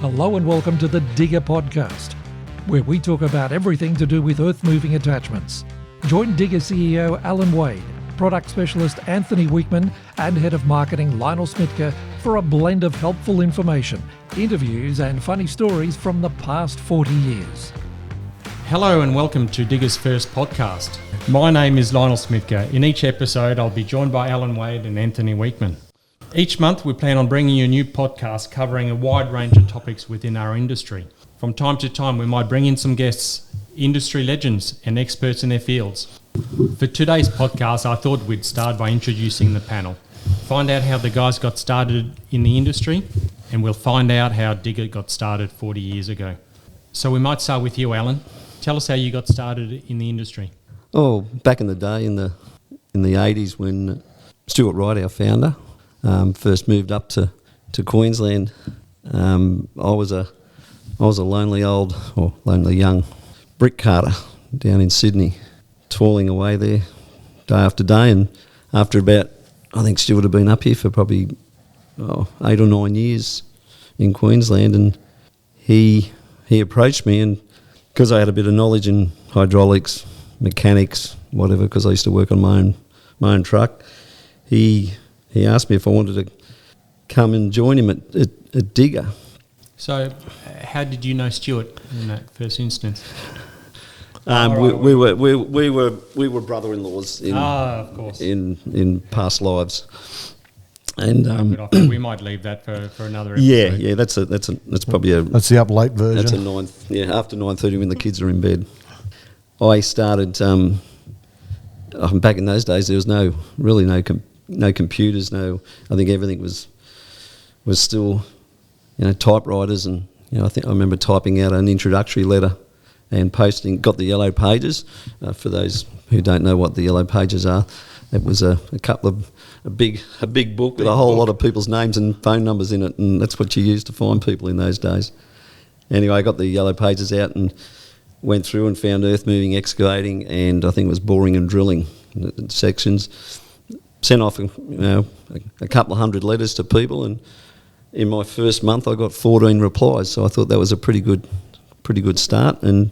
Hello and welcome to the Digga podcast, where we talk about everything to do with earth-moving attachments. Join Digga CEO Alan Wade, product specialist Anthony Weekman, and head of marketing Lionel Smitka for a blend of helpful information, interviews and funny stories from the past 40 years. Hello and welcome to Digga's first podcast. My name is Lionel Smitka. In each episode, I'll be joined by Alan Wade and Anthony Weekman. Each month, we plan on bringing you a new podcast covering a wide range of topics within our industry. From time to time, we might bring in some guests, industry legends and experts in their fields. For today's podcast, I thought we'd start by introducing the panel. Find out how the guys got started in the industry, and we'll find out how Digga got started 40 years ago. So we might start with you, Alan. Tell us how you got started in the industry. Oh, back in the day, in the 80s, when Stuart Wright, our founder, first moved up to Queensland, I was a lonely young brick carter down in Sydney, toiling away there day after day. And after about, I think Stuart had been up here for probably 8 or 9 years in Queensland, and he approached me, and because I had a bit of knowledge in hydraulics, mechanics, whatever, because I used to work on my own truck, he asked me if I wanted to come and join him at Digga. So, how did you know Stuart in that first instance? We were brother-in-laws of course. in past lives, and we might leave that for another episode. Yeah, that's probably that's the up late version. That's a 9. Yeah, after 9:30 when the kids are in bed. I started back in those days. There was no computers. I think everything was still, typewriters, and I remember typing out an introductory letter and got the yellow pages. For those who don't know what the yellow pages are, it was a big book with a whole lot of people's names and phone numbers in it, and that's what you used to find people in those days. Anyway, I got the yellow pages out and went through and found earth-moving excavating, and I think it was boring and drilling sections. Sent off a couple of hundred letters to people, and in my first month I got 14 replies. So I thought that was a pretty good start, and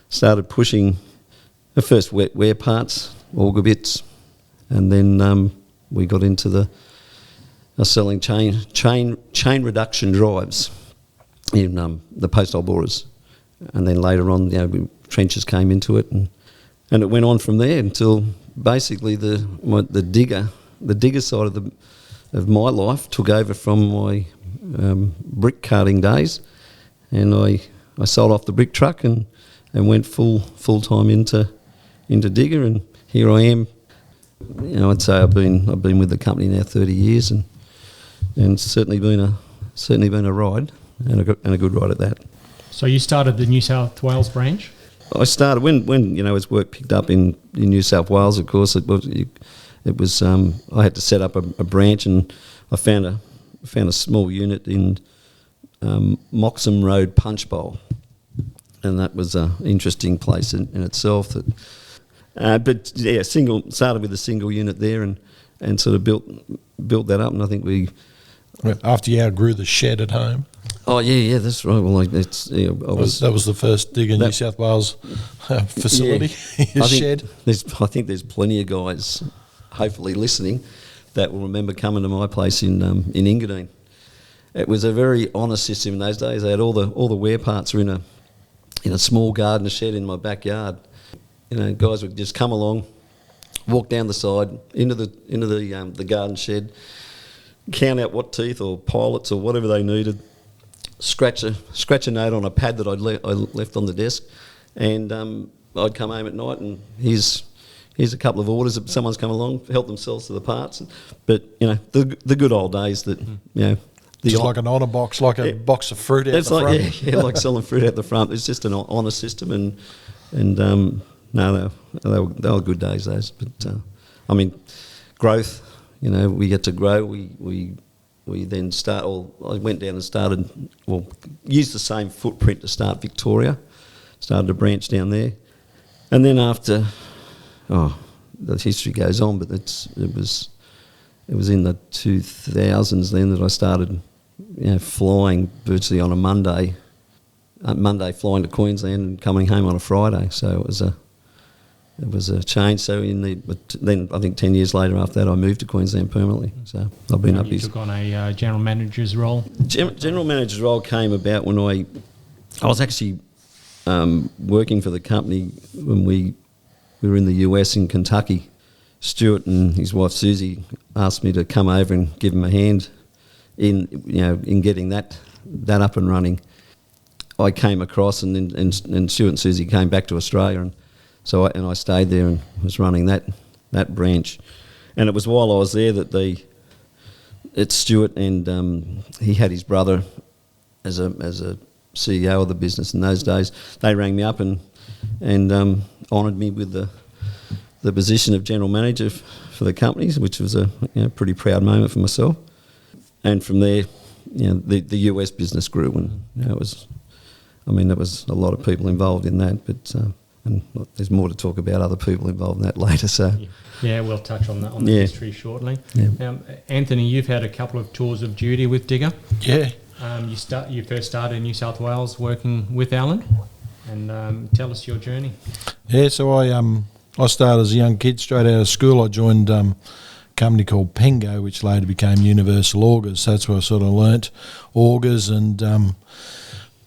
started pushing the first wear parts, auger bits, and then we got into selling chain reduction drives in the post-hole borers, and then later on, trenches came into it, and it went on from there until basically the digger side of my life took over from my brick carting days, and I sold off the brick truck and went full time into digger, and here I am. I'd say I've been with the company now 30 years, and certainly been a ride, and a good ride at that. So you started the New South Wales branch? I started when as work picked up in New South Wales. Of course, it was I had to set up a branch, and I found a small unit in Moxham Road Punch Bowl, and that was an interesting place in itself. Started with a single unit there, and sort of built that up, and I think we. After you outgrew the shed at home. Oh yeah, that's right. Well, that was the first Digga New South Wales facility. Yeah. Shed. I think there's plenty of guys, hopefully listening, that will remember coming to my place in Engadine. It was a very honest system in those days. They had all the wear parts are in a small garden shed in my backyard. Guys would just come along, walk down the side into the garden shed, count out what teeth or pilots or whatever they needed, scratch a note on a pad that I left on the desk, and I'd come home at night and here's a couple of orders. Someone's come along, help themselves to the parts. But the good old days that just like an honour box, like a box of fruit out the front. Yeah, like selling fruit out the front. It's just an honour system, and no, they were good days, those. But growth. We get to grow. We then I went down and started. Used the same footprint to start Victoria. Started a branch down there, and then after, the history goes on. But it was in the 2000s then that I started flying virtually on a Monday flying to Queensland and coming home on a Friday. So it was a change. So then I think 10 years later after that, I moved to Queensland permanently. So I've been up here. You took on a general manager's role? General manager's role came about when I was actually working for the company when we were in the US in Kentucky. Stuart and his wife Susie asked me to come over and give them a hand in getting that up and running. I came across and Stuart and Susie came back to Australia, and so I stayed there and was running that branch. And it was while I was there that it's Stuart, and he had his brother as a CEO of the business in those days. They rang me up and honoured me with the position of general manager for the companies, which was a pretty proud moment for myself. And from there, the US business grew, and there was a lot of people involved in that, but and there's more to talk about other people involved in that later. So yeah, we'll touch on the history shortly. Yeah. Anthony, you've had a couple of tours of duty with Digga. Yeah. You first started in New South Wales working with Alan, and tell us your journey. Yeah, so I started as a young kid, straight out of school. I joined a company called Pengo, which later became Universal Augers. So that's where I sort of learnt augers, and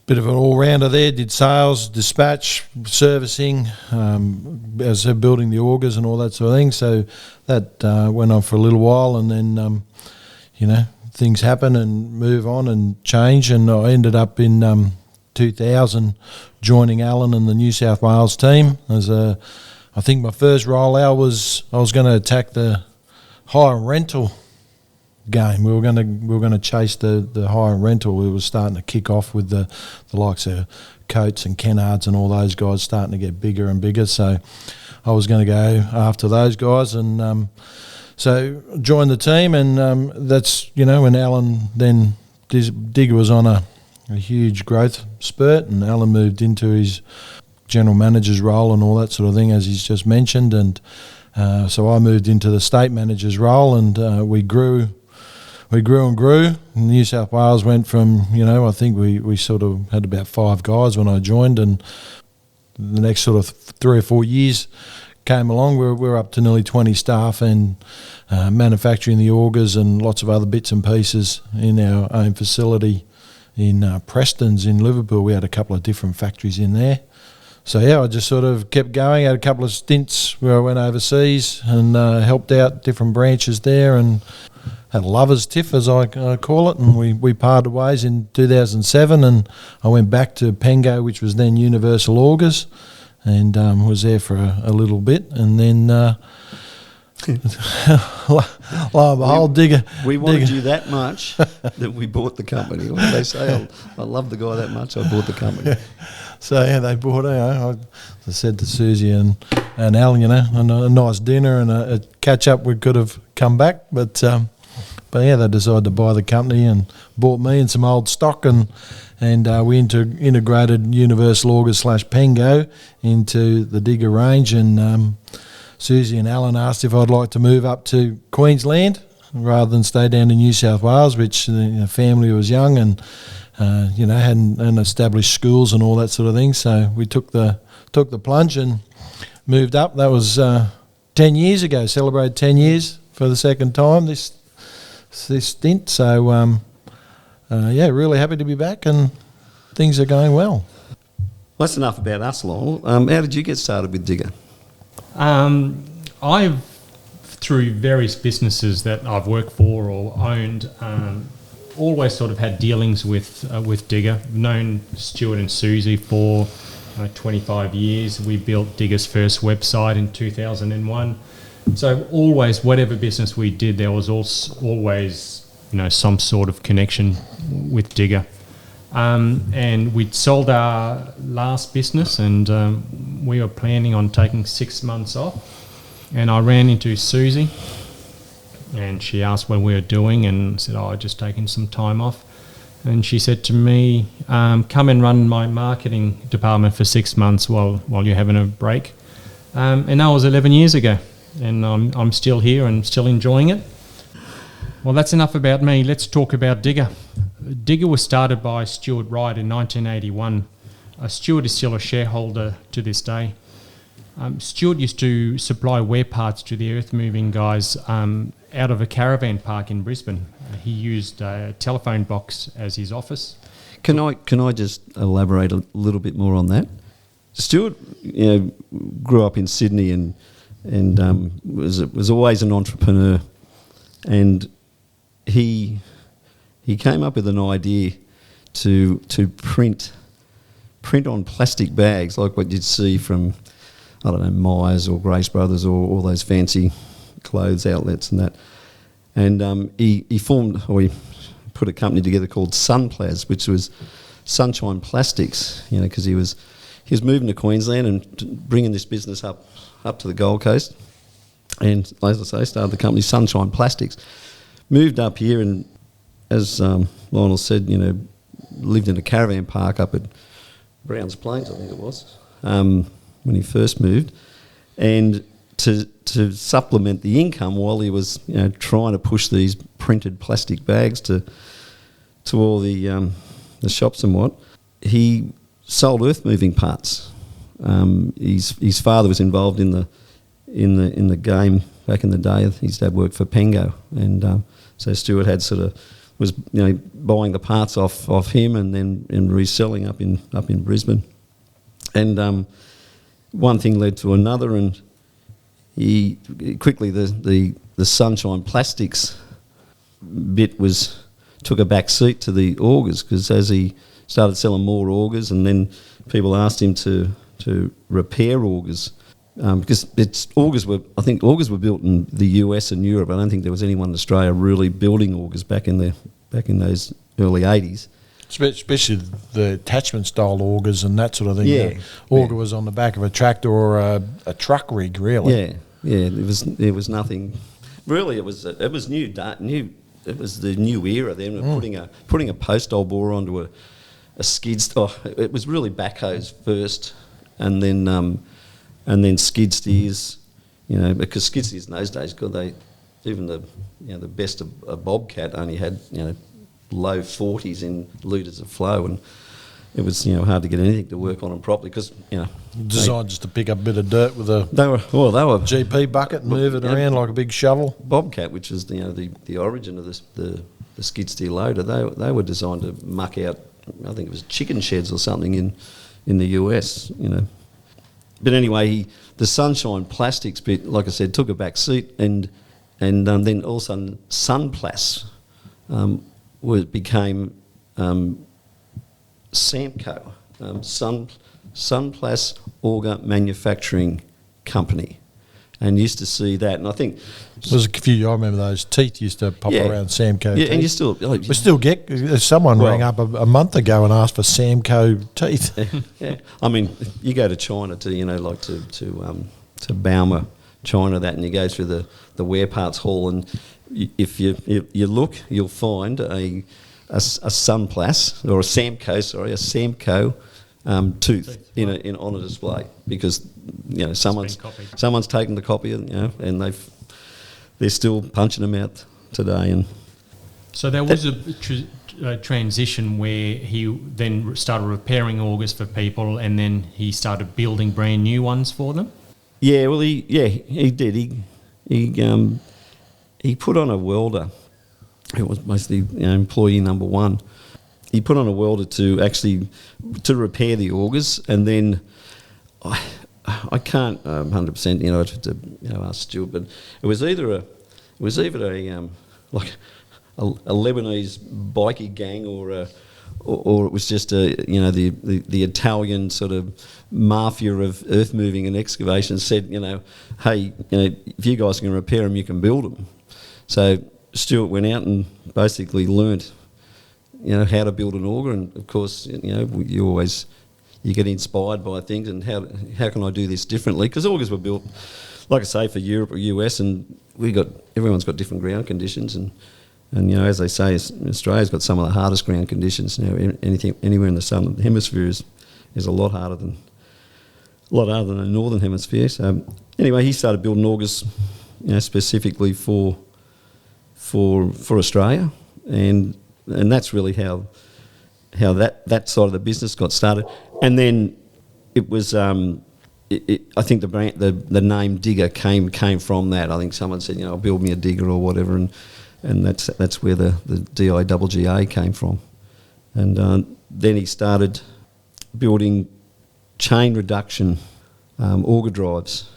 bit of an all-rounder there. Did sales, dispatch, servicing, as I said, building the augers and all that sort of thing. So that went on for a little while, and then things happen and move on and change, and I ended up in 2000 joining Alan and the New South Wales team. I think my first rollout was I was going to attack the hire and rental game. We were going to chase the hire and rental. It was starting to kick off with the likes of Coates and Kennards and all those guys starting to get bigger and bigger. So I was going to go after those guys, and so joined the team, and that's when Alan then Digga was on a huge growth spurt, and Alan moved into his general manager's role and all that sort of thing, as he's just mentioned, and so I moved into the state manager's role, and we grew and grew. New South Wales went from, I think we sort of had about 5 guys when I joined, and the next sort of 3 or 4 years came along, we're up to nearly 20 staff, and manufacturing the augers and lots of other bits and pieces in our own facility in Preston's in Liverpool. We had a couple of different factories in there. So I just sort of kept going. Had a couple of stints where I went overseas and helped out different branches there, and had a lover's tiff, as I call it, and we parted ways in 2007, and I went back to Pengo, which was then Universal Augers, and was there for a little bit, and then lo and behold, Digga. We wanted you that much that we bought the company. When they say, I love the guy that much, I bought the company. So they bought it. I said to Susie and Al, a nice dinner and a catch up. We could have come back, but they decided to buy the company and bought me and some old stock, and we integrated Universal Augers / Pengo into the Digga range, and Susie and Alan asked if I'd like to move up to Queensland rather than stay down in New South Wales, which the family was young and hadn't established schools and all that sort of thing. So we took the plunge and moved up. That was 10 years ago. Celebrated 10 years for the second time this stint. So really happy to be back, and things are going well. Well, that's enough about us, Lionel. How did you get started with Digga? I've, through various businesses that I've worked for or owned, always sort of had dealings with Digga. I've known Stuart and Susie for 25 years. We built Digga's first website in 2001. So always, whatever business we did, there was always some sort of connection with Digga. And we'd sold our last business, and we were planning on taking 6 months off. And I ran into Susie, and she asked what we were doing, and said, I've just taken some time off. And she said to me, come and run my marketing department for 6 months while you're having a break. And that was 11 years ago, and I'm still here and still enjoying it. Well, that's enough about me. Let's talk about Digga. Digga was started by Stuart Wright in 1981. Stuart is still a shareholder to this day. Stuart used to supply wear parts to the earth-moving guys out of a caravan park in Brisbane. He used a telephone box as his office. Can I just elaborate a little bit more on that? Stuart, grew up in Sydney and was always an entrepreneur, and he came up with an idea to print on plastic bags like what you'd see from, I don't know, Myers or Grace Brothers or all those fancy clothes outlets and that. And he put a company together called Sunplas, which was Sunshine Plastics, because he was moving to Queensland and bringing this business up to the Gold Coast. And as I say, started the company Sunshine Plastics. Moved up here and, as Lionel said, lived in a caravan park up at Browns Plains, I think it was, when he first moved. And to supplement the income while he was trying to push these printed plastic bags to all the shops and what, he sold earth moving parts. His father was involved in the game back in the day. His dad worked for Pengo, and so Stuart had was buying the parts off him and then reselling up in Brisbane. And one thing led to another, and he quickly the Sunshine Plastics bit took a back seat to the augers, because as he started selling more augers, and then people asked him to repair augers, because augers were built in the US and Europe. I don't think there was anyone in Australia really building augers back in those early 80s. Especially the attachment style augers and that sort of thing. Yeah. The auger was on the back of a tractor or a truck rig, really. Yeah. It was nothing. Really, it was new. It was the new era. Then putting a post hole bore onto a skid. It was really backhoes first, and then skid steers. Because skid steers in those days, even the best of a Bobcat only had low 40s in litres of flow, and it was hard to get anything to work on them properly, because designed just to pick up a bit of dirt with a they were GP bucket and move it around like a big shovel. Bobcat, which is the origin of the skid steer loader, they were designed to muck out, I think it was chicken sheds or something in the US. But anyway, the Sunshine Plastics bit, like I said, took a back seat, and then all of a sudden Sunplas became Samco, Sunplas Auger Manufacturing Company, and used to see that. And I think there's a few. I remember those teeth used to pop around Samco. Yeah, teeth. and you still we still get. Someone rang up a month ago and asked for Samco teeth. Yeah, I mean, you go to China to to Bauma, China, that, and you go through the wear parts hall, and if you look, you'll find a Sunplas or a Samco tooth on a display, because someone's taken the copy, and they're still punching them out today. And so there was a transition where he then started repairing augers for people, and then he started building brand new ones for them. Yeah, well, he did. He put on a welder. It was mostly employee number one. He put on a welder to repair the augers, and then I can't 100% to ask Stuart, but it was either a Lebanese bikie gang, or it was just the Italian sort of mafia of earth moving and excavation said, hey, if you guys can repair them, you can build them. So Stuart went out and basically learnt how to build an auger, and of course you get inspired by things, and how can I do this differently, because augers were built, like I say, for Europe or US, and everyone's got different ground conditions, and as they say, Australia's got some of the hardest ground conditions. Anywhere in the southern hemisphere is a lot harder than the northern hemisphere. So anyway, he started building augers, specifically for Australia, and and that's really how that side of the business got started. And then it was I think the name Digga came from that. I think someone said, build me a digger or whatever, and that's where the DIGGA came from. And then he started building chain reduction auger drives,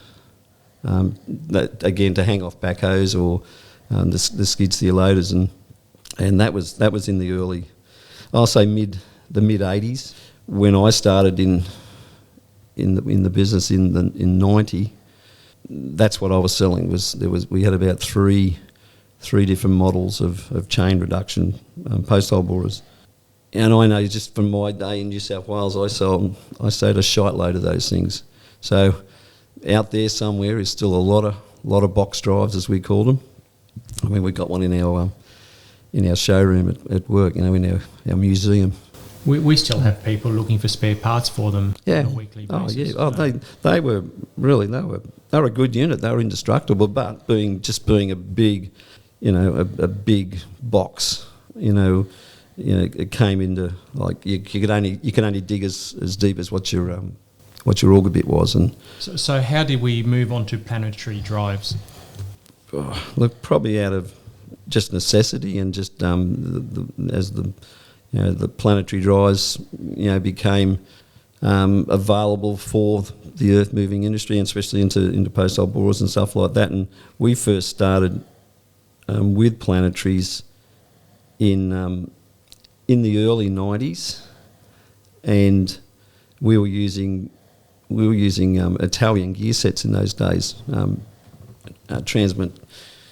that again to hang off backhoes or the skid steer loaders, and that was in the early, I'll say the mid 80s when I started in the business in 90. That's what I was selling. We had about three different models of chain reduction post hole borers. And I know just from my day in New South Wales, I sold a shite load of those things. So out there somewhere is still a lot of box drives, as we call them. I mean, we've got one in our showroom at work, in our museum. We still have people looking for spare parts for them on a weekly basis. Oh yeah. They were really they were a good unit. They were indestructible, but being a big, a big box, it came into like you can only dig as deep as what your auger bit was. And so how did we move on to planetary drives? Look, probably out of just necessity and just as the planetary drives became available for the earth moving industry, and especially into post hole borers and stuff like that. And we first started with planetaries in the early 90s, and we were using Italian gear sets in those days,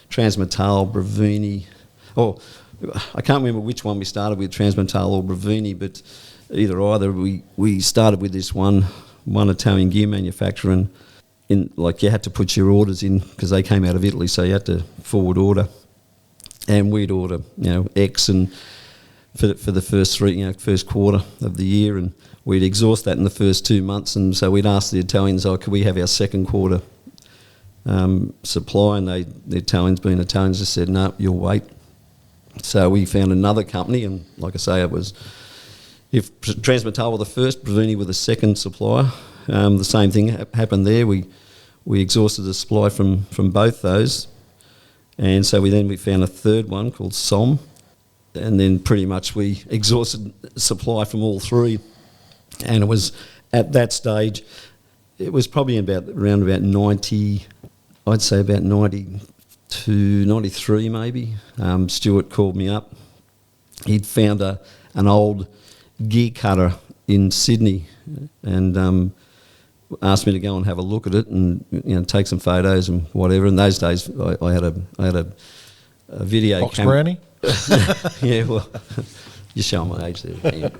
Transmetal, Bravini, or I can't remember which one we started with, Transmetal or Bravini, but either we started with this one Italian gear manufacturer, and you had to put your orders in because they came out of Italy, so you had to forward order, and we'd order X and for the first quarter of the year, and we'd exhaust that in the first 2 months, and so we'd ask the Italians, could we have our second quarter supply, and the Italians, being Italians, just said, no, you'll wait. So we found another company, and like I say, it was, if Transmetal were the first, Bravini were the second supplier. The same thing happened there. We exhausted the supply from both those, and so we found a third one called SOM, and then pretty much we exhausted supply from all three. And it was at that stage, it was probably around about 90, I'd say about 92, 93 maybe. Stuart called me up. He'd found an old gear cutter in Sydney, and asked me to go and have a look at it and take some photos and whatever. In those days, I had a video Fox camera. Brownie? Yeah, well, you're showing my age there.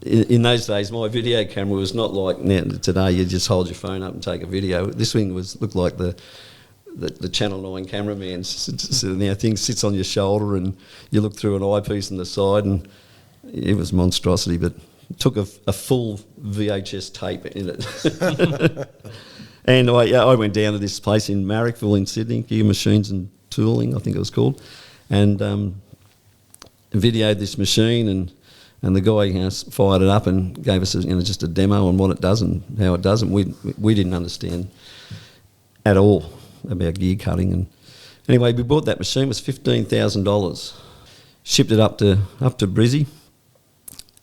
In those days, my video camera was not like now, today. You just hold your phone up and take a video. This thing looked like the Channel 9 cameraman. Thing sits on your shoulder, and you look through an eyepiece on the side, and it was monstrosity. But it took a full VHS tape in it. And I went down to this place in Marrickville in Sydney, Gear Machines and Tooling, I think it was called, and videoed this machine, and the guy fired it up and gave us just a demo on what it does and how it does, and we didn't understand at all about gear cutting. And anyway, we bought that machine. It was $15,000. Shipped it up to Brizzy.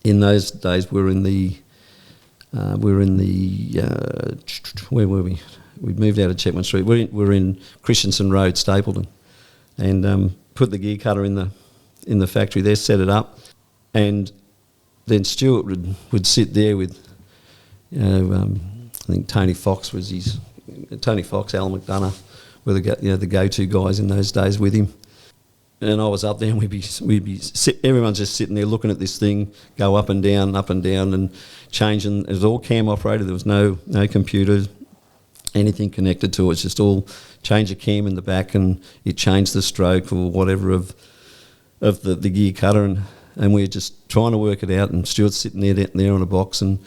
In those days, we were in the where were we? We'd moved out of Chetwynd Street. We're in Christensen Road, Stapleton, and put the gear cutter in the factory there, set it up, and then Stuart would sit there with, I think Tony Fox, Alan McDonough were the go-to guys in those days with him. And I was up there, and everyone's just sitting there looking at this thing go up and down, and changing. It was all cam operated. There was no computers, anything connected to it. It's just all change a cam in the back, and it changed the stroke or whatever of the gear cutter, and we were just trying to work it out. And Stuart's sitting there on a box, and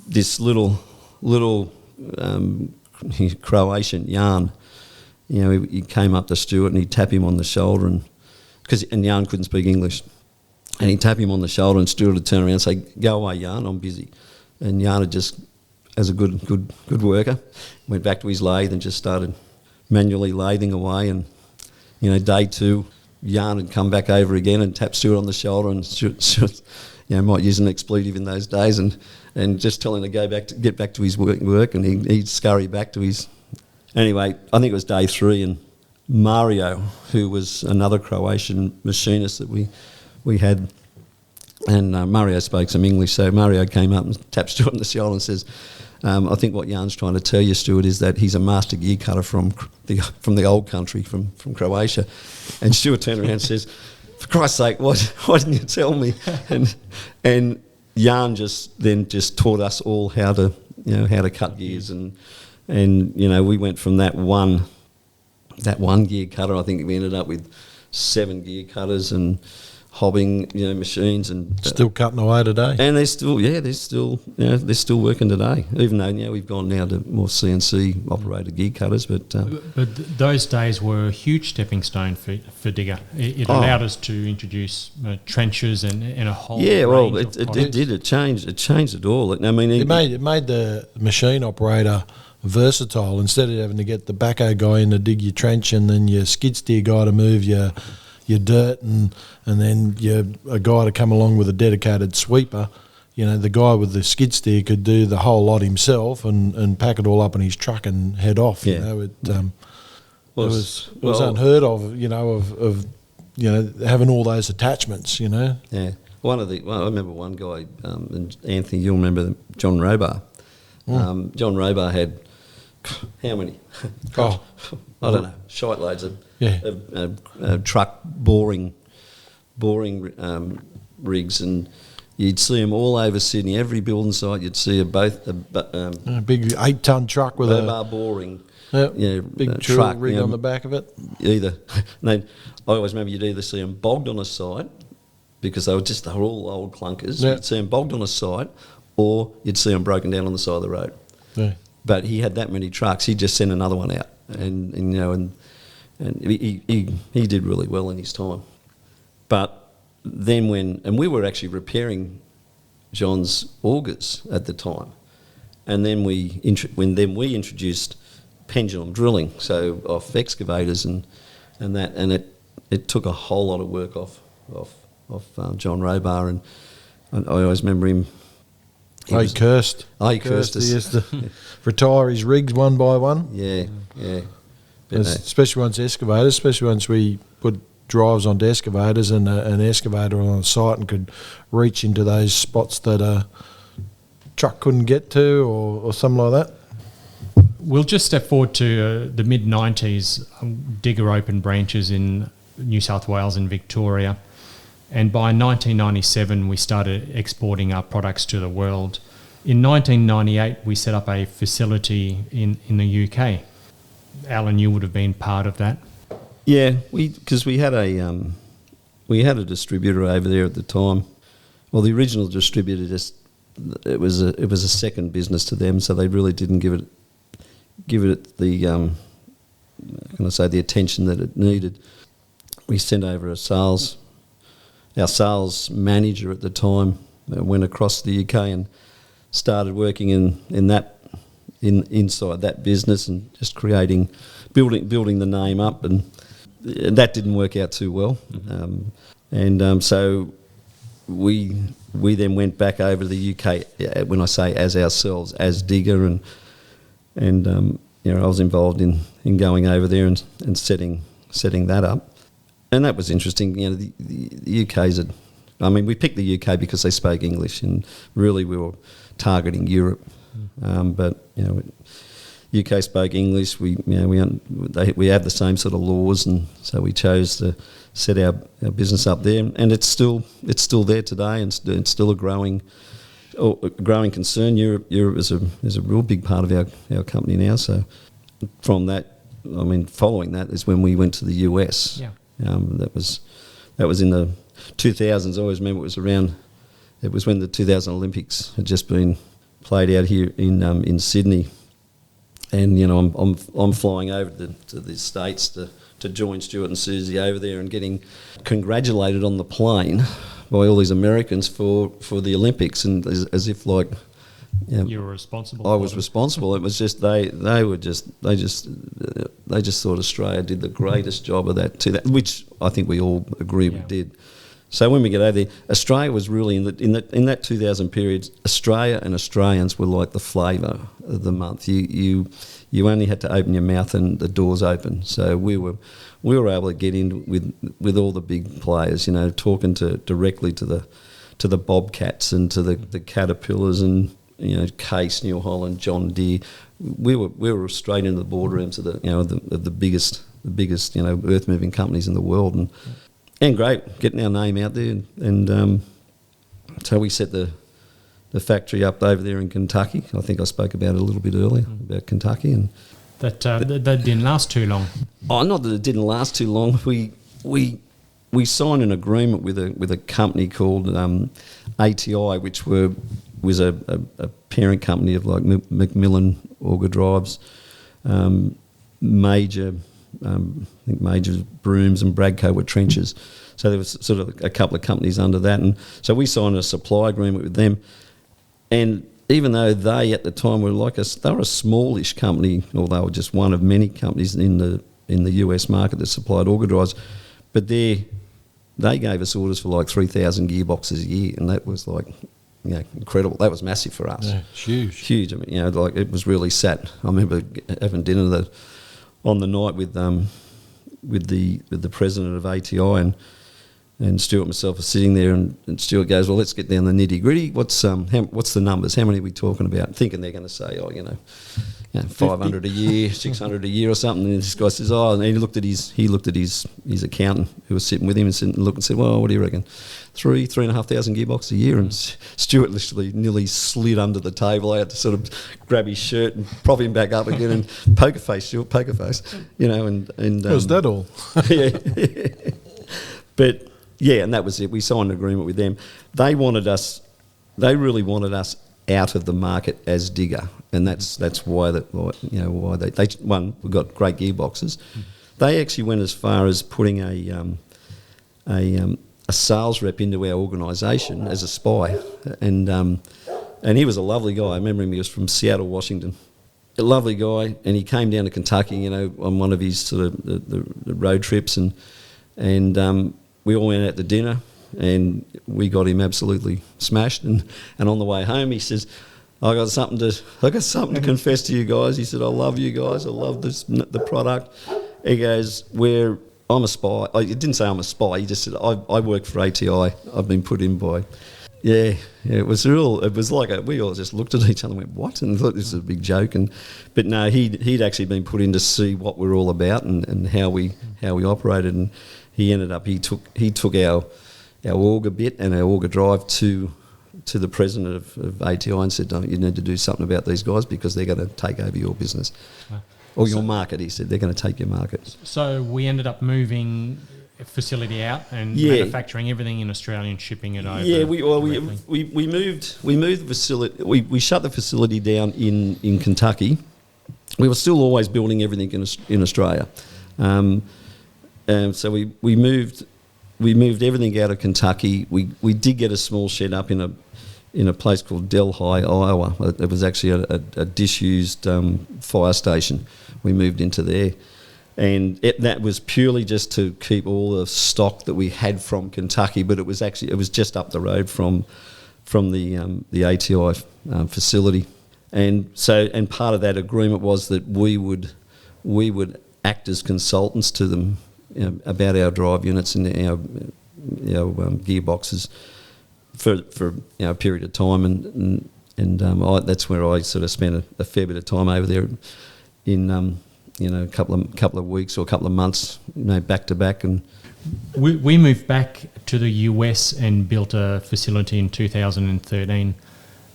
this little Croatian yarn. He came up to Stuart and he'd tap him on the shoulder, and and Jan couldn't speak English. And he'd tap him on the shoulder, and Stuart would turn around and say, "Go away, Jan, I'm busy." And Jan had just, as a good worker, went back to his lathe and just started manually lathing away. And, day 2, Jan had come back over again and tapped Stuart on the shoulder, and Stuart might use an expletive in those days, and just tell him to get back to his work, and he'd scurry back to his... Anyway, I think it was day 3, and Mario, who was another Croatian machinist that we had, and Mario spoke some English, so Mario came up and tapped Stuart on the shoulder and says, "I think what Jan's trying to tell you, Stuart, is that he's a master gear cutter from the old country, from Croatia." And Stuart turned around and says, "For Christ's sake, why didn't you tell me?" And Jan just taught us all how to cut gears, and we went from that one gear cutter. I think we ended up with 7 gear cutters and hobbing machines, and Still cutting away today. and they're still working today, even though we've gone now to more CNC operated gear cutters. But Those days were a huge stepping stone for Digga. It allowed us to introduce trenches and a whole range of it products. did. It changed it all. I mean, It made the machine operator versatile. Instead of having to get the backhoe guy in to dig your trench, and then your skid steer guy to move your dirt, and then a guy to come along with a dedicated sweeper. The guy with the skid steer could do the whole lot himself and pack it all up in his truck and head off. Yeah. It was unheard of. Of having all those attachments. Yeah. I remember one guy, and Anthony, you'll remember John Robar. John Robar had how many? Oh, I don't know, shite loads of Yeah. truck boring rigs, and you'd see them all over Sydney. Every building site, you'd see a big 8-ton truck with bar boring. Big truck rig on the back of it. Either, I always remember you'd either see them bogged on a site because they were all old clunkers. Yeah. You'd see them bogged on a site, or you'd see them broken down on the side of the road. Yeah. But he had that many trucks, he'd just send another one out, and he did really well in his time. But then we were actually repairing John's augers at the time, and then we introduced pendulum drilling, so off excavators and it took a whole lot of work off John Robar, and I always remember him. He cursed. He cursed us. He used to retire his rigs one by one. Yeah. Especially once excavators, especially once we put drives onto excavators, and an excavator on site and could reach into those spots that a truck couldn't get to, or something like that. We'll just step forward to the mid-90s. Digga opened branches in New South Wales and Victoria. And by 1997, we started exporting our products to the world. In 1998, we set up a facility in the UK. Alan, you would have been part of that. Yeah, because we had a distributor over there at the time. Well, the original distributor it was a second business to them, so they really didn't give it the the attention that it needed. We sent over our sales manager at the time went across the UK and started working inside that business, and just building the name up, and that didn't work out too well. So we then went back over to the UK. When I say as ourselves, as Digga, and I was involved in going over there and setting that up. And that was interesting. The UK's we picked the UK because they spoke English, and really we were targeting Europe. But UK spoke English. We have the same sort of laws, and so we chose to set our business up there. And it's still there today, and it's still a growing concern. Europe is a real big part of our company now. So from that, following that is when we went to the US. Yeah. That was in the 2000s. I always remember it was when the 2000 Olympics had just been played out here in Sydney, and I'm flying over to the States to to join Stuart and Susie over there and getting congratulated on the plane by all these Americans for the Olympics, and as if like, you were responsible. I was responsible. It was just they just thought Australia did the greatest job of that, which I think we all agree we did. So when we get over there, Australia was really in that 2000 period. Australia and Australians were like the flavour of the month. You only had to open your mouth and the doors open. So we were able to get in with all the big players. Talking directly to the Bobcats and to the Caterpillars and Case, New Holland, John Deere. We were straight into the boardrooms of the biggest earth moving companies in the world, and great getting our name out there, and so we set the factory up over there in Kentucky. I think I spoke about it a little bit earlier about Kentucky, and that didn't last too long. Oh, not that it didn't last too long. We signed an agreement with a company called ATI, which was a parent company of like Macmillan Auger Drives, Major Brooms and Bradco were trenches. So there was sort of a couple of companies under that, and so we signed a supply agreement with them. And even though they at the time were they were a smallish company, or they were just one of many companies in the US market that supplied auger drives, but they gave us orders for like 3,000 gearboxes a year, and that was like, incredible. That was massive for us. Yeah, huge. I mean, it was really sat. I remember having dinner on the night with the president of ATI, and Stuart and myself are sitting there, and Stuart goes, "Well, let's get down the nitty gritty. What's the numbers? How many are we talking about?" Thinking they're going to say, 500 a year, 600 a year or something. And this guy says, and he looked at his accountant who was sitting with him and said, "Well, what do you reckon? 3,500 gearboxes a year?" And Stuart literally nearly slid under the table. I had to sort of grab his shirt and prop him back up again, and poker face, Stuart, poker face, and was that all? Yeah. But yeah, and that was it. We signed an agreement with them. They really wanted us out of the market as Digga, and that's why we got great gearboxes. They actually went as far as putting a sales rep into our organisation as a spy, and he was a lovely guy. I remember him. He was from Seattle, Washington. A lovely guy, and he came down to Kentucky, on one of his sort of the road trips, and we all went out to dinner, and we got him absolutely smashed. And on the way home, he says, I got something to confess to you guys. He said, I love you guys. I love the product. He goes, I'm a spy. He didn't say I'm a spy. He just said, I work for ATI. I've been put in by... Yeah, it was like we all just looked at each other and went, what? And thought this was a big joke. But no, he'd actually been put in to see what we're all about and how we operated. And he ended up, he took our auger bit and our auger drive to the president of ATI and said, you need to do something about these guys because they're going to take over your business. Wow. Or your market, he said. They're going to take your market. So we ended up moving a facility out and manufacturing everything in Australia and shipping it over. Yeah, we moved the facility. We shut the facility down in Kentucky. We were still always building everything in Australia. So we moved everything out of Kentucky. We did get a small shed up in a place called Delhi, Iowa. It was actually a disused fire station. We moved into there. And that was purely just to keep all the stock that we had from Kentucky, but it was just up the road from the ATI facility. And part of that agreement was that we would act as consultants to them about our drive units and our gearboxes for a period of time, and that's where I sort of spent a fair bit of time over there in a couple of weeks or a couple of months, back to back. And we moved back to the US and built a facility in 2013.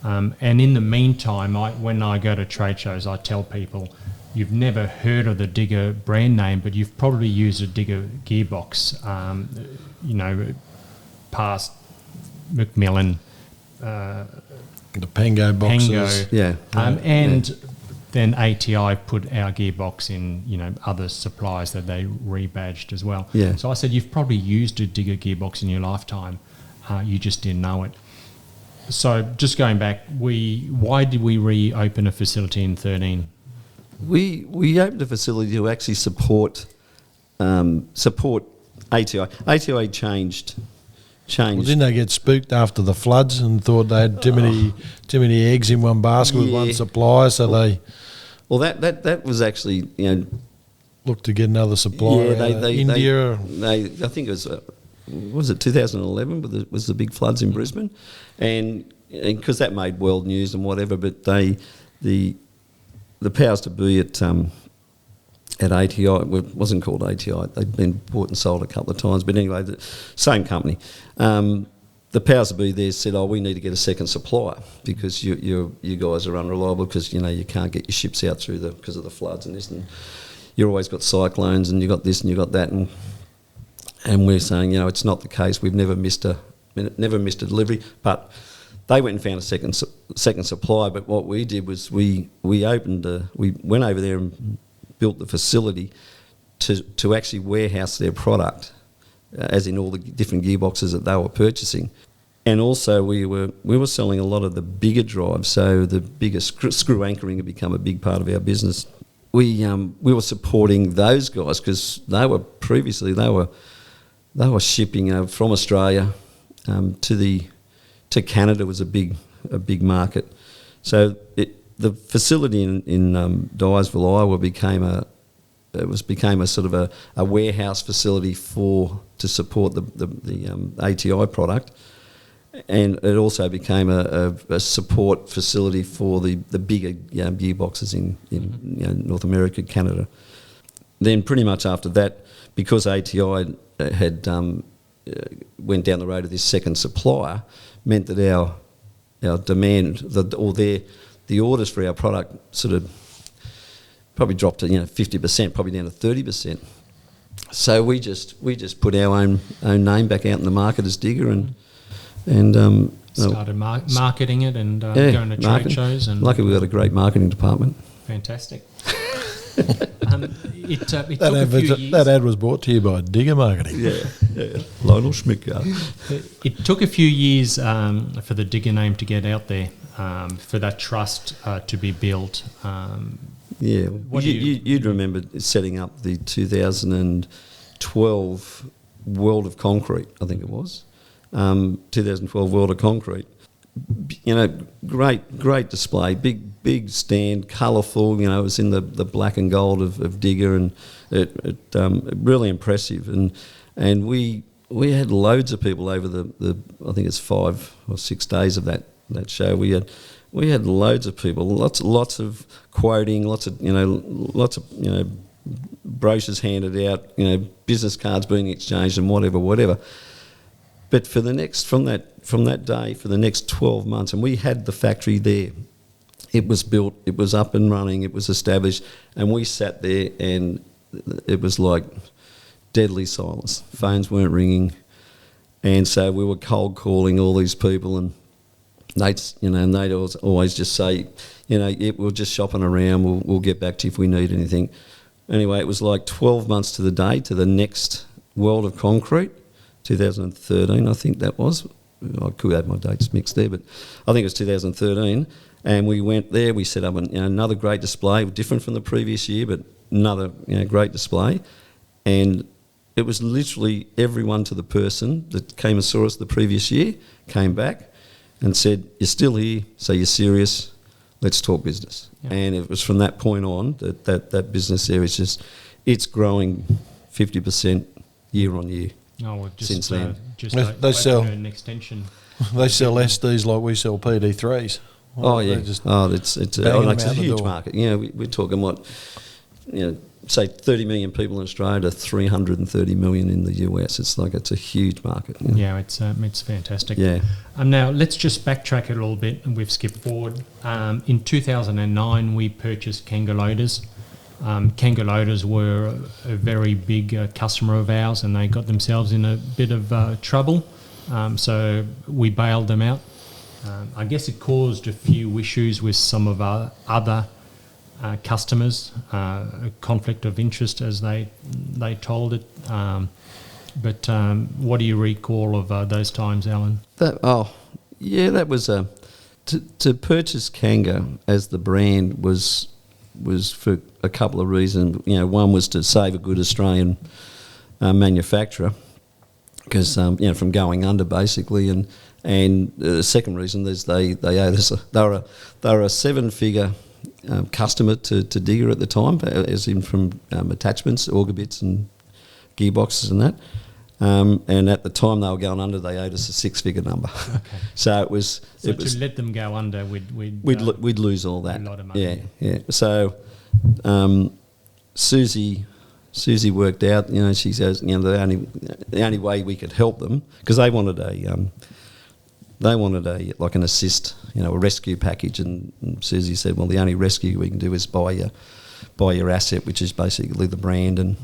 And in the meantime, when I go to trade shows, I tell people, you've never heard of the Digga brand name, but you've probably used a Digga gearbox, past Macmillan, the Pango boxes. And then ATI put our gearbox in, other suppliers that they rebadged as well. Yeah. So I said, you've probably used a Digga gearbox in your lifetime. You just didn't know it. So just going back, why did we reopen a facility in 13? We opened a facility to actually support ATI. ATI changed. Well, didn't they get spooked after the floods and thought they had too many eggs in one basket with one supplier, so they that was actually looked to get another supplier. India. I think it was it 2011? Was the big floods in Brisbane, and because that made world news and whatever. But the powers to be at ATI, it wasn't called ATI. They'd been bought and sold a couple of times, but anyway, the same company. The powers to be there said, "Oh, we need to get a second supplier because you guys are unreliable because you can't get your ships out because of the floods and this, and you've always got cyclones and you got this and you got that." And we're saying, it's not the case. We've never missed a delivery, but they went and found a second supplier. But what we did was we went over there and built the facility to actually warehouse their product, as in all the different gearboxes that they were purchasing. And also we were selling a lot of the bigger drives, so the bigger screw anchoring had become a big part of our business. We were supporting those guys because they were shipping from Australia to Canada was a big market. So the facility in Dyersville, Iowa, became a sort of a warehouse facility to support the ATI product, and it also became a support facility for the bigger gearboxes in North America, Canada. Then pretty much after that, because ATI had went down the road of this second supplier, meant that our demand the orders for our product sort of probably dropped to 50%, probably down to 30%. So we just put our own name back out in the market as Digga and started marketing it and going to trade shows. And luckily we've got a great marketing department. Fantastic. It took a few years. That ad was brought to you by Digga Marketing. Yeah. Lionel Schmidt. It took a few years for the Digga name to get out there, for that trust to be built. You'd remember setting up the 2012 World of Concrete, I think it was. 2012 World of Concrete. Great display, big stand, colourful. It was in the black and gold of Digga, and it really impressive. And we had loads of people over the I think it's 5 or 6 days of that show. We had loads of people, lots of quoting, lots of brochures handed out, business cards being exchanged and whatever. But from that day, for the next 12 months, and we had the factory there. It was built, it was up and running, it was established, and we sat there and it was like deadly silence. Phones weren't ringing, and so we were cold calling all these people, and they'd always just say, we're just shopping around, we'll get back to you if we need anything. Anyway, it was like 12 months to the day to the next World of Concrete, 2013, I think that was. I could have my dates mixed there, but I think it was 2013. And we went there, we set up another great display, different from the previous year, but another great display. And it was literally everyone to the person that came and saw us the previous year, came back and said, "You're still here, so you're serious, let's talk business." Yeah. And it was from that point on that business there is it's growing 50% year on year. Oh, well, since then. They sell an extension. They sell SDs like we sell PD3s. Well, it's a huge market. We're talking say 30 million people in Australia to 330 million in the US. It's a huge market. Yeah, it's fantastic. Yeah. Now let's just backtrack a little bit, and we've skipped forward. In 2009, we purchased Kanga Loaders. Kanga Loaders were a very big customer of ours, and they got themselves in a bit of trouble. So we bailed them out. I guess it caused a few issues with some of our other customers, a conflict of interest as they told it. But what do you recall of those times, Alan? That was to purchase Kanga as the brand was for a couple of reasons. One was to save a good Australian manufacturer, because from going under basically, and the second reason is they owed us. They were a 7-figure customer to Digga at the time, as in from attachments, auger bits, and gearboxes and that. And at the time they were going under, they owed us a 6-figure number. Okay. So it was. To let them go under, we'd lose all that. A lot of money. Yeah. So Susie worked out. She says, the only way we could help them, because they wanted like an assist, a rescue package, and Susie said, well, the only rescue we can do is buy your asset, which is basically the brand and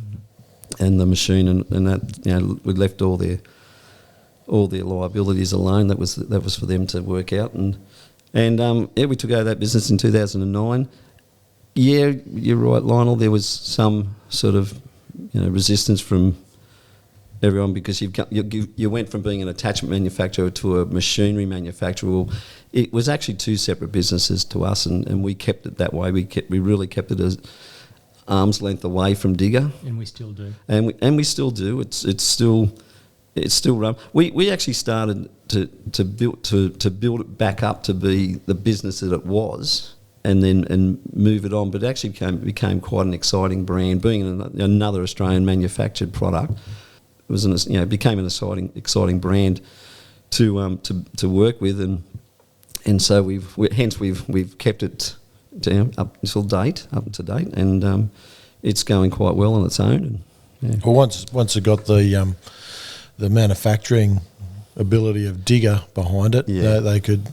the machine, and that we left all their liabilities alone. That was for them to work out, and we took over that business in 2009. Yeah, you're right, Lionel. There was some sort of resistance from everyone, because you went from being an attachment manufacturer to a machinery manufacturer. Well, it was actually two separate businesses to us, and we kept it that way. We really kept it as arm's length away from Digga, and we still do. And we still do. It's still run. We actually started to build it back up to be the business that it was, and move it on. But it actually became quite an exciting brand, being another Australian manufactured product. It was became an exciting brand to work with, and so we've kept it up to date, and it's going quite well on its own. And, Well, once it got the manufacturing ability of Digga behind it, they could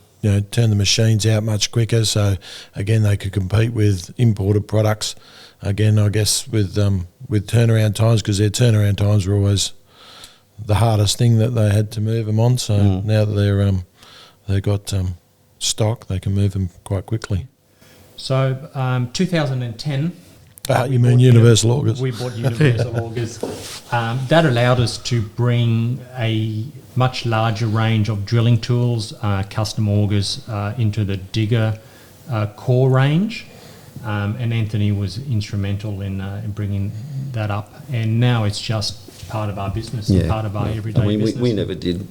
turn the machines out much quicker. So again, they could compete with imported products. Again, I guess with turnaround times, because their turnaround times were always the hardest thing that they had to move them on. So now that they've got stock, they can move them quite quickly. So 2010. You mean Universal Augers? We bought Universal Augers. That allowed us to bring a much larger range of drilling tools, custom augers, into the Digga core range. And Anthony was instrumental in bringing that up. And now it's just part of our business, part of our everyday business. We never did.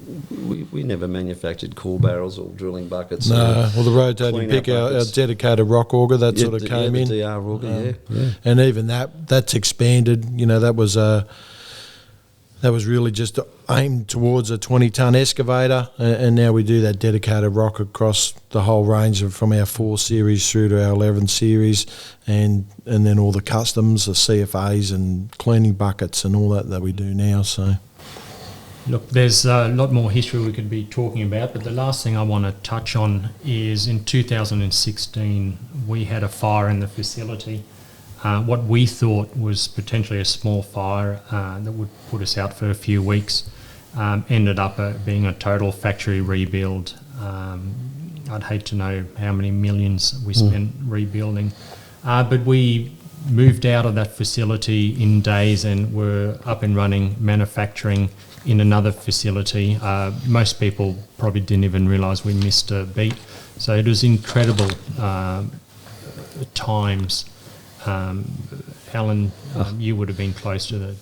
We never manufactured core barrels or drilling buckets. No, well, the rotating pick, our dedicated rock auger, that sort of came in. The DR auger, and even that's expanded. That was really just aimed towards a 20-ton excavator, and now we do that dedicated rock across the whole range from our 4 series through to our 11 series, and then all the customs, the CFAs and cleaning buckets and all that we do now. So, look, there's a lot more history we could be talking about, but the last thing I want to touch on is in 2016 we had a fire in the facility. What we thought was potentially a small fire that would put us out for a few weeks ended up being a total factory rebuild. I'd hate to know how many millions we spent rebuilding. But we moved out of that facility in days and were up and running, manufacturing in another facility. Most people probably didn't even realise we missed a beat. So it was incredible times. Alan, you would have been close to the.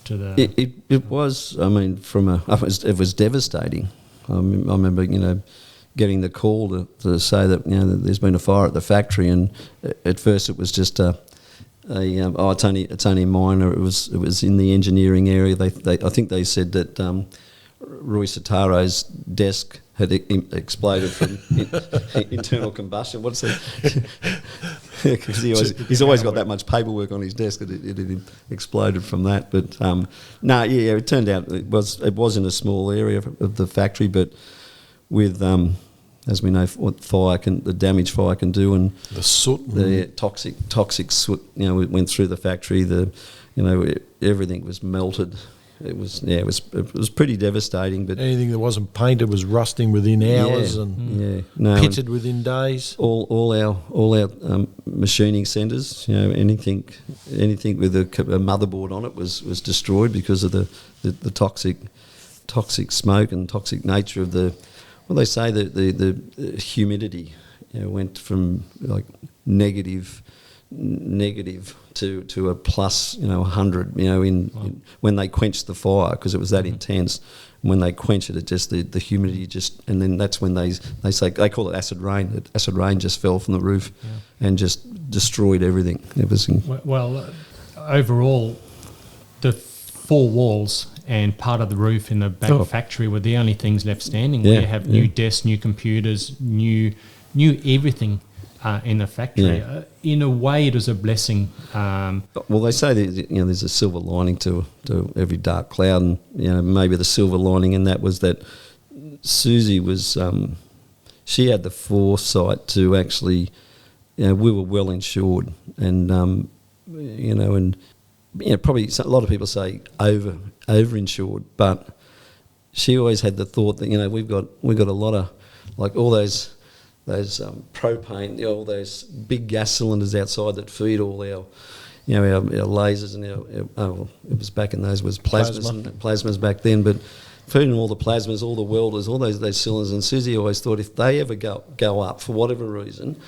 It was. I mean, it was devastating. I remember, getting the call to say that that there's been a fire at the factory, and at first it was just it's only minor. It was in the engineering area. I think they said that Rui Sataro's desk had exploded from internal combustion. What's that? Because he's always got that much paperwork on his desk that it had exploded from that. But it turned out it was in a small area of the factory, but with as we know what the damage fire can do, and the soot, the toxic soot, went through the factory. Everything was melted. it was pretty devastating. But anything that wasn't painted was rusting within hours no, pitted within days. All our machining centres, anything with a motherboard on it was destroyed because of the toxic smoke and toxic nature of the. Well, they say that the humidity went from like negative to a plus 100 in when they quenched the fire, because it was that intense. And when they quench it, just the humidity and then that's when they say, they call it acid rain. Acid rain just fell from the roof and just destroyed everything. It was overall the four walls and part of the roof in the back factory were the only things left standing. We have new desks, new computers, new everything in the factory. In a way, it was a blessing. Well, they say that there's a silver lining to every dark cloud, and maybe the silver lining in that was that Susie was she had the foresight to actually, we were well insured, and probably a lot of people say over insured, but she always had the thought that we've got a lot of, like, all those propane, all those big gas cylinders outside that feed all our lasers and it was back in those was plasmas back then, but feeding all the plasmas, all the welders, all those cylinders. And Susie always thought if they ever go up for whatever reason,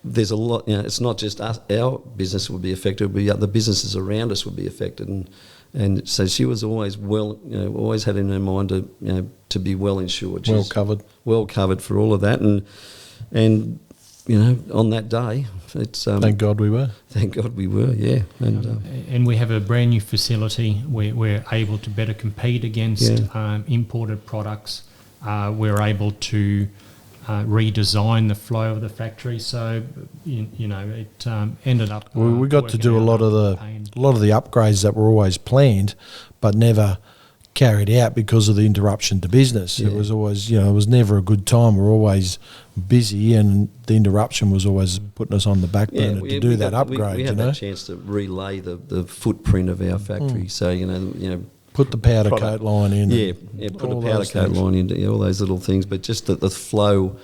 there's a lot. It's not just us, our business would be affected, but the businesses around us would be affected. And so she was always always had in her mind to be well insured, well covered for all of that. And on that day, it's thank God we were. Thank God we were, yeah. And we have a brand new facility where we're able to better compete against imported products. We're able to redesign the flow of the factory, so it ended up. We got to do a lot of the upgrades that were always planned, but never carried out because of the interruption to business. It was always, it was never a good time. We're always busy, and the interruption was always putting us on the back burner to do that upgrade. We had that chance to relay the footprint of our factory. So put the powder coat line in. Put a powder coat line in, all those little things. But just the flow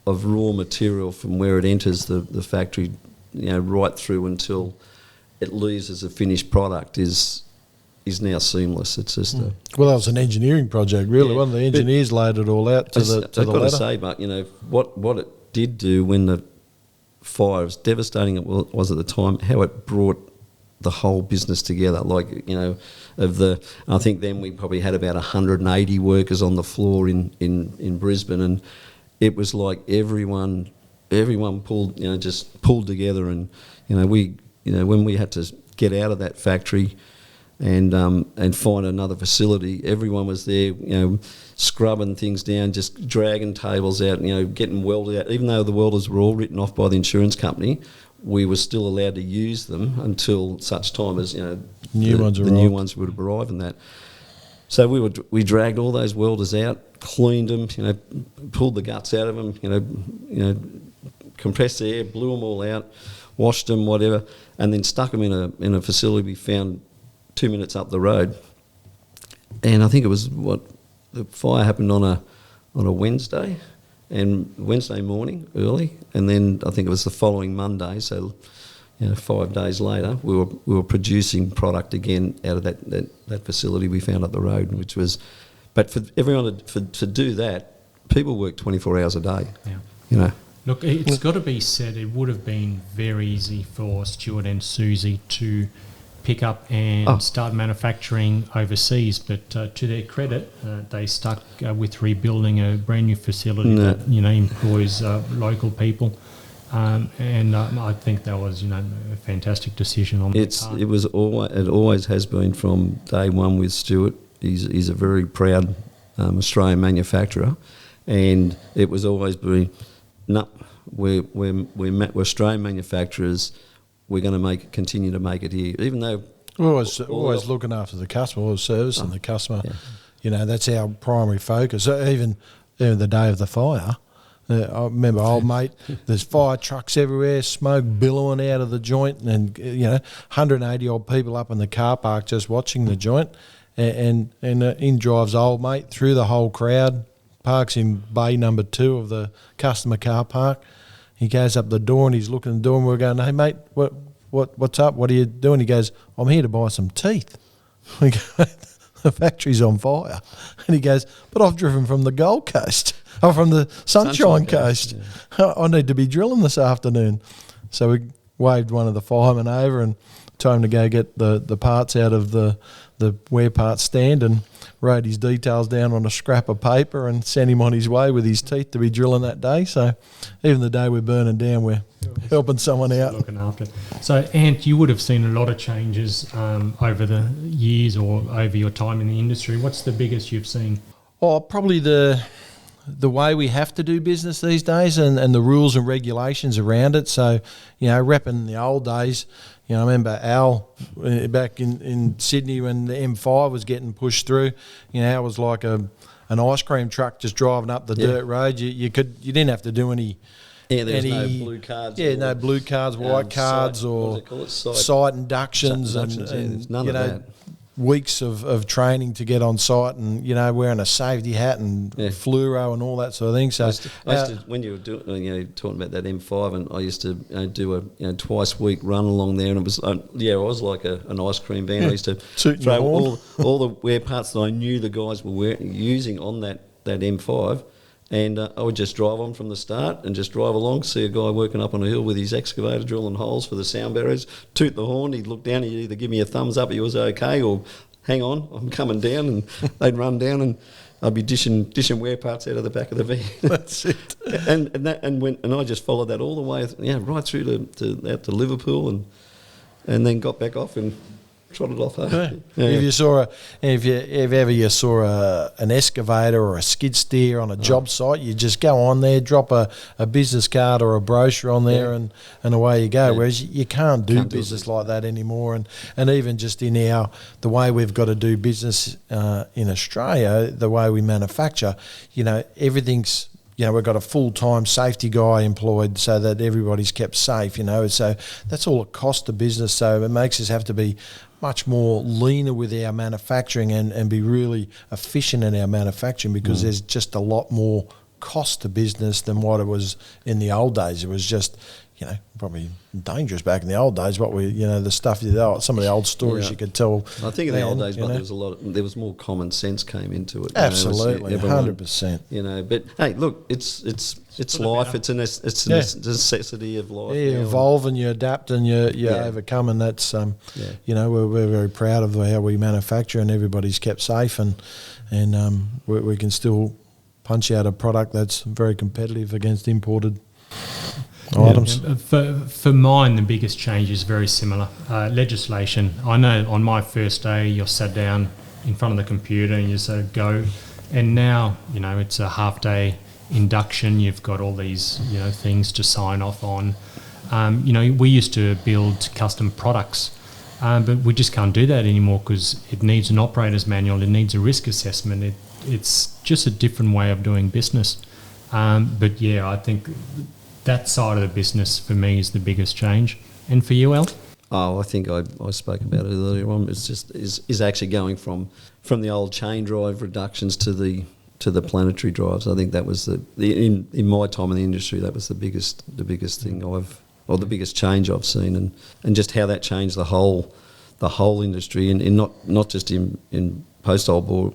of raw material from where it enters the factory, right through until it leaves as a finished product is now seamless. It's just well, that was an engineering project, really. One of the engineers laid it all out to the ladder. I've got to say, but what it did do when the fire, as devastating it was at the time, how it brought the whole business together. Like, I think then we probably had about 180 workers on the floor in Brisbane, and it was like everyone pulled, just pulled together, and we, when we had to get out of that factory and find another facility, everyone was there, scrubbing things down, just dragging tables out, getting welded out. Even though the welders were all written off by the insurance company, we were still allowed to use them until such time as the new ones would arrive and that. So we dragged all those welders out, cleaned them, pulled the guts out of them, compressed the air, blew them all out, washed them, whatever, and then stuck them in a facility we found 2 minutes up the road. And I think it was the fire happened on a Wednesday. And Wednesday morning, early, and then I think it was the following Monday, so 5 days later, we were producing product again out of that facility we found up the road, which was, but for everyone to do that, people work 24 hours a day. Yeah. Look, it's got to be said, it would have been very easy for Stuart and Susie to pick up and start manufacturing overseas, but to their credit, they stuck with rebuilding a brand new facility that employs local people, and I think that was a fantastic decision on their part. It always has been from day one with Stuart. He's a very proud Australian manufacturer, and it was always been we're Australian manufacturers. We're going to continue to make it here, even though we're always looking after the customer, always servicing the customer. Yeah. That's our primary focus. Even the day of the fire, I remember, old mate, there's fire trucks everywhere, smoke billowing out of the joint, and 180 odd people up in the car park just watching the joint. and in drives old mate through the whole crowd, parks in bay number 2 of the customer car park. He goes up the door and he's looking at the door and we're going, "Hey mate, what's up? What are you doing?" He goes, "I'm here to buy some teeth." We go, "The factory's on fire." And he goes, "But I've driven from the Gold Coast, or from the Sunshine Coast. Yeah. I need to be drilling this afternoon." So we waved one of the firemen over and told him to go get the parts out of the wear parts stand and wrote his details down on a scrap of paper and sent him on his way with his teeth to be drilling that day. So even the day we're burning down, we're helping someone out. Looking after. So, Ant, you would have seen a lot of changes over the years or over your time in the industry. What's the biggest you've seen? Oh, probably the way we have to do business these days and the rules and regulations around it. So, repping the old days, I remember Al back in Sydney when the M5 was getting pushed through. Al was like an ice cream truck just driving up the dirt road. You didn't have to do any. Yeah, there's no blue cards. Yeah, no blue cards, white cards, site inductions, and none of that. Weeks of training to get on site, and wearing a safety hat and fluoro and all that sort of thing. So I used to, when you were doing, talking about that M5, and I used to do a twice a week run along there, and it was I was like an ice cream van. I used to throw all the wear parts that I knew the guys were using on that M5. And I would just drive on from the start and just drive along, see a guy working up on a hill with his excavator drilling holes for the sound barriers, toot the horn, he'd look down, he'd either give me a thumbs up, he was okay, or hang on, I'm coming down, and they'd run down and I'd be dishing wear parts out of the back of the van. That's it. and I just followed that all the way, right through out to Liverpool, and then got back off and trotted off home. Yeah. If ever you saw an excavator or a skid steer on a job site, you just go on there, drop a business card or a brochure on there, and away you go. Whereas you can't do business like that anymore. And even just in the way we've got to do business in Australia, the way we manufacture, everything's. We've got a full-time safety guy employed so that everybody's kept safe, So that's all it costs the business. So it makes us have to be much more leaner with our manufacturing and be really efficient in our manufacturing because there's just a lot more cost to business than what it was in the old days. It was just, probably dangerous back in the old days. What the stuff, some of the old stories you could tell. I think in the old days, but there was more common sense came into it. Absolutely, 100%. But hey, look, it's life. It's a necessity of life. Yeah, you evolve and you adapt and you overcome, and that's we're very proud of how we manufacture and everybody's kept safe, and we can still punch out a product that's very competitive against imported items. For mine, the biggest change is very similar. Legislation. I know on my first day, you're sat down in front of the computer and you say go, and now it's a half day induction. You've got all these things to sign off on. We used to build custom products, but we just can't do that anymore because it needs an operator's manual. It needs a risk assessment. It's just a different way of doing business. But I think that side of the business for me is the biggest change. And for you, Al? Oh, I think I spoke about it earlier on. It's just is actually going from the old chain drive reductions to the planetary drives. I think that was in my time in the industry, that was the biggest thing the biggest change I've seen, and just how that changed the whole industry, and not just in post hole bore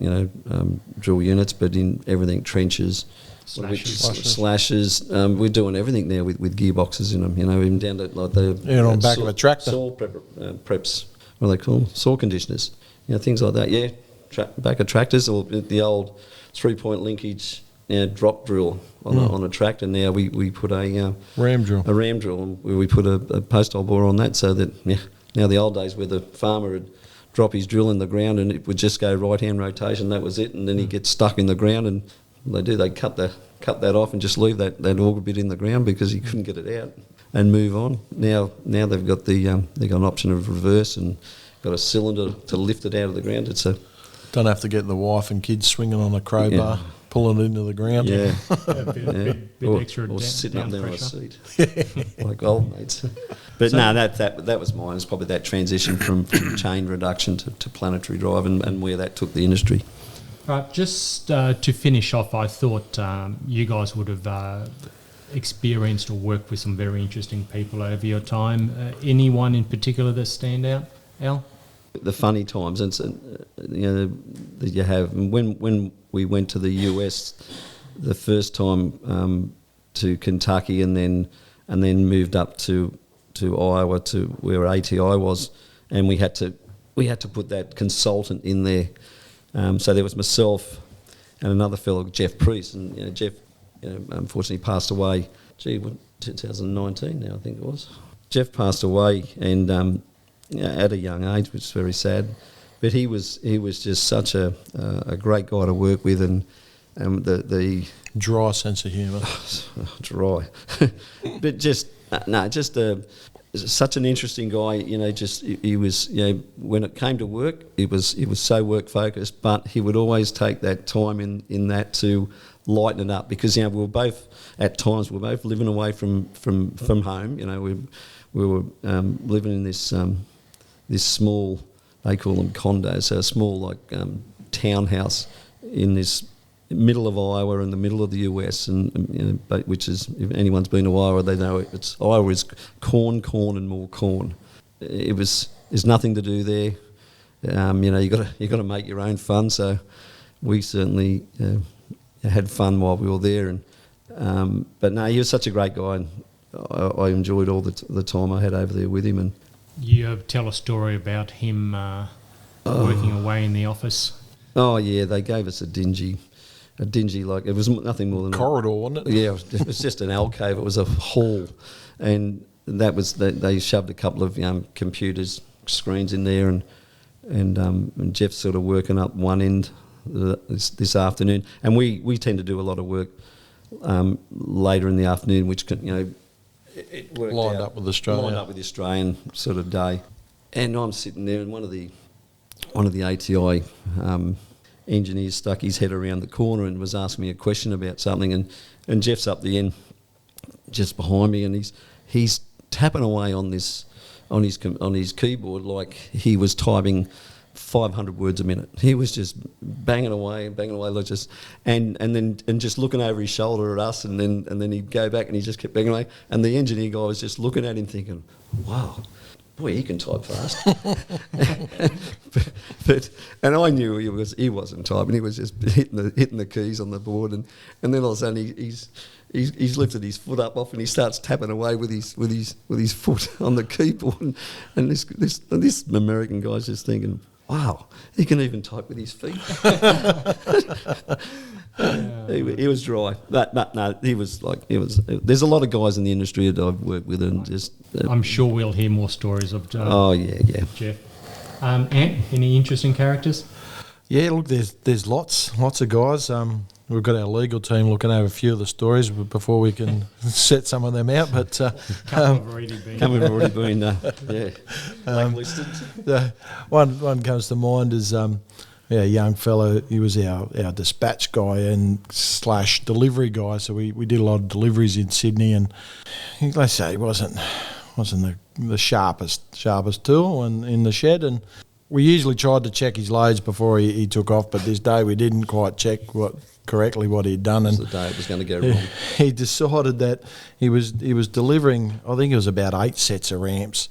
drill units, but in everything, trenches. Slashes. We're doing everything now with gearboxes in them. Even down to like on back of a tractor. Saw preps. What do they call them? Saw conditioners. things like that. Yeah, back of tractors, or the old 3-point linkage drop drill on a tractor. Now we put a ram drill, where we put a post hole bore on that, so that now the old days where the farmer would drop his drill in the ground and it would just go right hand rotation, that was it, and then he'd get stuck in the ground, and they cut that off and just leave that auger bit in the ground because he couldn't get it out and move on. Now they've got they've got an option of reverse and got a cylinder to lift it out of the ground. Don't have to get the wife and kids swinging on a crowbar. pulling it into the ground. Yeah. A bit extra or sitting up down there on a pressure. seat, like old mates. But no, that was mine. It's probably that transition from chain reduction to planetary drive, and where that took the industry. Right, just to finish off, I thought you guys would have experienced or worked with some very interesting people over your time. Anyone in particular that stand out, Al? The funny times, and that you have. And when we went to the US the first time to Kentucky, and then moved up to Iowa to where ATI was, and we had to put that consultant in there. So there was myself and another fellow, Jeff Priest, and Jeff unfortunately passed away. 2019 now I think it was. Jeff passed away, and at a young age, which is very sad. But he was just such a great guy to work with, and the Dry sense of humour. dry, but such an interesting guy. He was when it came to work, he was so work focused, but he would always take that time in that to lighten it up, because we were both at times living away from home. We were living in this small, they call them condos, so a small townhouse in this middle of Iowa, in the middle of the US, and which is, if anyone's been to Iowa, they know Iowa is corn, and more corn. There's nothing to do there. You got to make your own fun. So we certainly had fun while we were there, but no, he was such a great guy, and I enjoyed all the time I had over there with him. And you tell a story about him working away in the office. Oh yeah, they gave us a dingy, it was nothing more than Corridor, wasn't it? Yeah, it was just an alcove. It was a hall, and they shoved a couple of computers screens in there, and Jeff's sort of working up one end this afternoon, and we tend to do a lot of work later in the afternoon, which it worked Lined up with the Australian sort of day. And I'm sitting there, and one of the ATI engineers stuck his head around the corner and was asking me a question about something, and Jeff's up the end just behind me, and he's tapping away on his keyboard like he was typing 500 words a minute. He was just banging away, like just, and just looking over his shoulder at us, and then he'd go back and he just kept banging away. And the engineer guy was just looking at him thinking, wow, boy, he can type fast. but I knew he wasn't typing. He was just hitting the keys on the board, and then all of a sudden he's lifted his foot up off, and he starts tapping away with his foot on the keyboard, and this American guy's just thinking, wow, he can even type with his feet. He was dry, but no, he was. There's a lot of guys in the industry that I've worked with, and just. I'm sure we'll hear more stories of. Oh yeah. Jeff. Ant, any interesting characters? Yeah, look, there's lots of guys. We've got our legal team looking over a few of the stories before we can set some of them out. But Couple have already been. Yeah, blacklisted. One comes to mind is a young fellow. He was our dispatch guy and / delivery guy. So we did a lot of deliveries in Sydney, and let's say he wasn't the sharpest tool in the shed, and we usually tried to check his loads before he took off. But this day we didn't quite check correctly what he'd done, and the day it was going to go wrong. He decided that he was delivering, I think it was about 8 sets of ramps,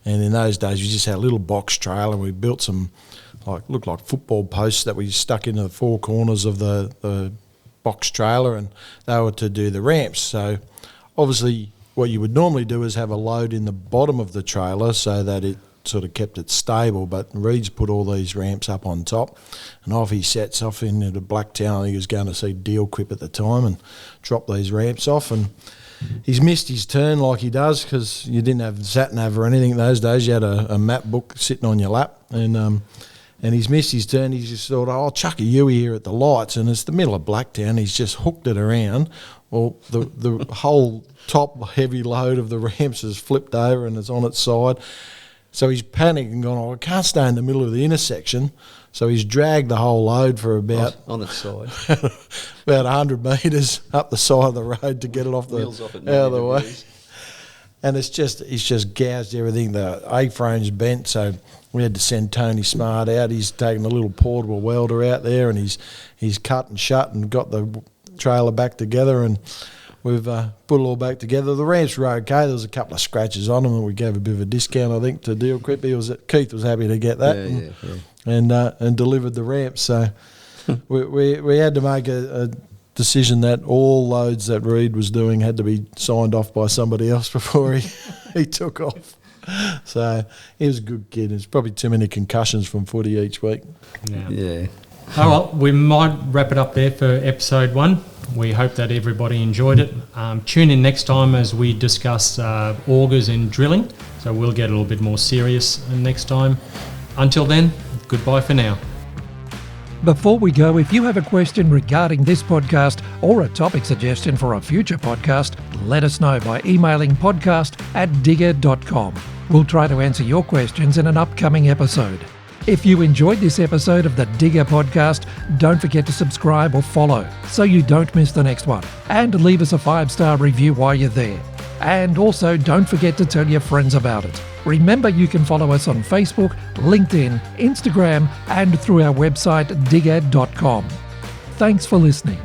and in those days we just had a little box trailer. We built some looked like football posts that we stuck into the 4 corners of the box trailer, and they were to do the ramps. So obviously what you would normally do is have a load in the bottom of the trailer so that it sort of kept it stable, but Reed's put all these ramps up on top, and off he sets off into Blacktown. He was going to see Deal Quip at the time and drop these ramps off, and he's missed his turn like he does, because you didn't have sat-nav or anything in those days. You had a map book sitting on your lap, and he's missed his turn. He's just thought, I'll chuck a Yui here at the lights, and it's the middle of Blacktown. He's just hooked it around. Well, the whole top heavy load of the ramps has flipped over and it's on its side. So he's panicked and gone, I can't stay in the middle of the intersection. So he's dragged the whole load for about on its side. about 100 metres up the side of the road to get it off Wheels off at out of the 90 way. degrees. And he's just gouged everything. The A-frame's bent, so we had to send Tony Smart out. He's taken a little portable welder out there, and he's cut and shut and got the trailer back together, and we've put it all back together. The ramps were okay. There was a couple of scratches on them, and we gave a bit of a discount, I think, to deal quickly. Keith was happy to get that, and delivered the ramps. So we had to make a decision that all loads that Reed was doing had to be signed off by somebody else before he took off. So he was a good kid. There's probably too many concussions from footy each week. Yeah. Oh, well, we might wrap it up there for episode 1. We hope that everybody enjoyed it. Tune in next time as we discuss augers and drilling. So we'll get a little bit more serious next time. Until then, goodbye for now. Before we go, if you have a question regarding this podcast or a topic suggestion for a future podcast, let us know by emailing podcast@digga.com. We'll try to answer your questions in an upcoming episode. If you enjoyed this episode of the Digga podcast, don't forget to subscribe or follow so you don't miss the next one. And leave us a 5-star review while you're there. And also don't forget to tell your friends about it. Remember, you can follow us on Facebook, LinkedIn, Instagram, and through our website digga.com. Thanks for listening.